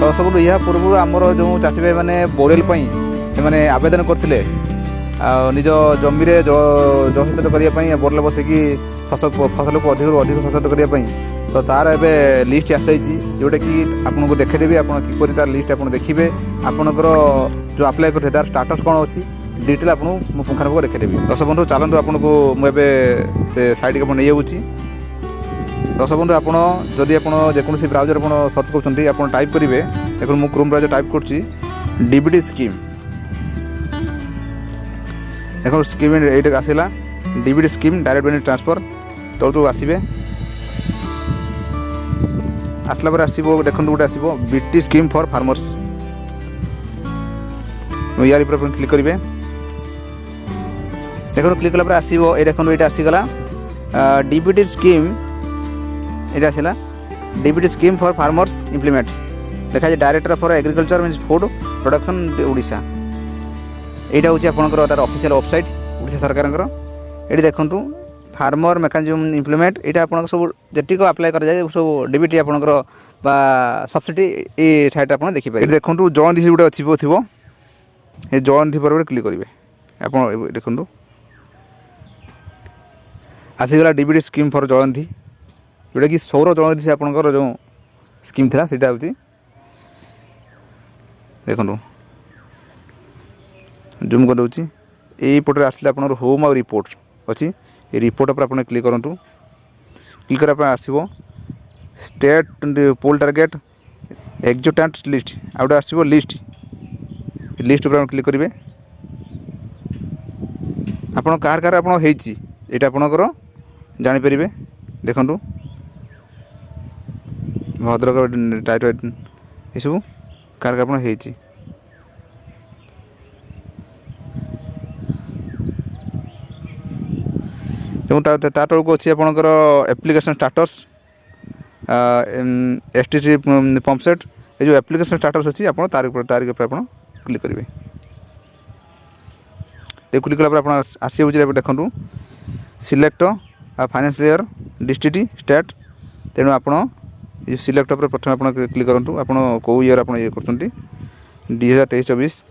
तो सब यह पूर्व आमर जो चाषी भाई मैंने बोरेल मैंने आवेदन करते निज जमी जलसेचन करने बोरले बसिकी फसल को अधिक सशक्त करने तो तार एवं लिस्ट आसाई जोटा कि आपको देखेदेवी आप किपर तार लिस्ट आप देखिए आपणकर जो अप्लाई करते तार स्टाटस कौन अच्छी डिटेल आपको पुंखानुपुंख देखेदेवी। दर्शक बंधु चलतु आपको मुझे से साइड के नहीं जाऊँगी। दर्शक बंधु आप जदि आपसी ब्राउजर आप सर्च कर टाइप करेंगे देखो मुझे क्रोम ब्राउजर टाइप कर डीबीटी स्कीम देखो स्कीम ये आसला DBT scheme direct benefit transfer तौर आसवे आसला पर आसो देखो गोटे आसो बीटी स्कीम फॉर फार्मर्स यार क्लिक करेंगे देखो क्लिक कला आसो ये देखो ये आसीगला डीबीटी स्कीम ये आसला DBT scheme for farmers implement देखा जाए director for agriculture means food production Odisha यहाँ हूँ आपंकर तार ऑफिशियल वेबसाइट ओडिशा सरकार ये देखूँ फार्मर मेकानिज्म इम्प्लीमेंट यहाँ आप सब जी अप्लाई कराए सब डीबीटी आपंकर सब्सिडी ये साइट आप देखिए देखो जलनिधि गोटे अच्छी थो ये जलनिधि पर क्लिक करेंगे आप देखो आसीगला डीबीटी स्कीम फॉर जलनिधि जोटा कि सौर जलनिधि आपंकर जो स्कीम था सीटा हूँ देखो जूम कर दूसरी यहीपटे आसले आप होम और रिपोर्ट अच्छी ये रिपोर्ट पर आप क्लिक करूँ क्लिक कर आसो स्टेट पोल टारगेट एक्जोटेंट लिस्ट आ गए आसो लिस्ट लिस्ट पर क्लिक करेंगे आप कार कार आप यहाँ आपणकर जापर देखूँ भद्रक टाइट ये सब कार कार आप तौक अच्छी आपंकर एप्लिकेशन स्टाटस एसटीसी पंपसेट ये जो एप्लिकेशन स्टाटस अच्छी आप तारीख आप क्लिक करेंगे तो क्लिक कला आसी देखूँ select financial year district state तेणु आप सिलेक्ट पर प्रथम आप क्लिक करूँ आप कौ ईयर आप ये कर 2023-24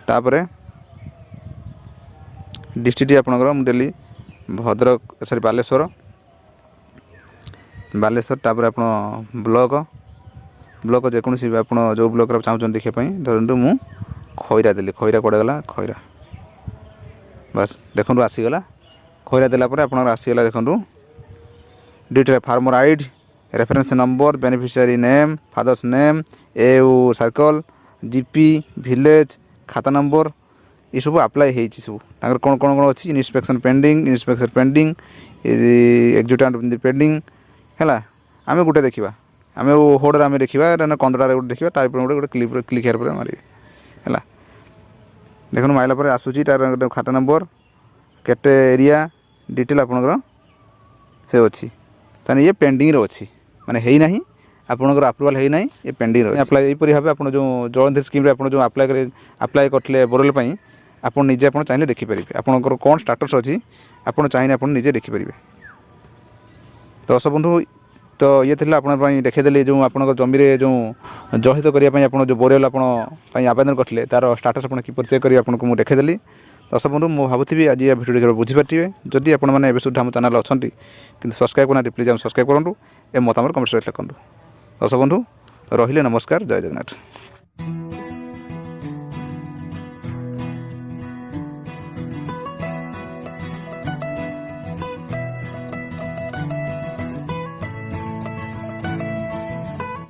तापर डिस्ट्रिक्ट आपंकर मुझे भद्रक सॉरी बालेश्वर तापर आप ब्लॉक जेकोसी आप जो ब्लॉक चाहते देखापी धरतु मु खैरा देली खैरा कड़े गला खैरा बस देखो आसीगला खैरा देलापर आप आसीगला देखो detail farmer ID reference number beneficiary name father's name AU circle GP village खाता नंबर ये सब अप्लाई हो सब कौन कौन कौन अच्छी इंस्पेक्शन पेंडिंग एक्जोटेंट पेंडिंग है आम गोटे देखा आम होड़ आम देखा कंदड़ा गोटे देखा तार गोटे गोटे क्लिक हेयर पर मारे है देखो मारला पर आसूसी तार खाता नंबर केटे एरिया डिटेल आपंकर से अच्छी ताने ये पेंडिंग अच्छी माने है ही आपंकर अप्रूवाल है ना ये पेंडिंग अप्लाई यहीपरी भाव आप जो जलनिधि स्कीम आप जो अप्लाई करते बोरवेल आप निजे आप चाहिए देखिपारे आपंकर कौन स्टाटस अच्छी आप चाहिए आप निजे देखिपारे। तो दर्शक बंधु तो ये थी आप देखेदेली जो आप जमी जो जलसेच करने आप जो बोरवेल आप आवेदन करते तार स्टाटस आप कि चेक करेंगे आपको मुझे देखेदेली। दर्शक बंधु मुझे भावुथी आज ये भिडियो देखिए बुझीपारे जदि आपने सुधा आम चैनल अच्छा कि सब्सक्राइब करना प्लीज सब्सक्राइब करूँ ए मतामत कमेंट लिखूँ। दर्शक बंधु रहिले नमस्कार जय जगन्नाथ।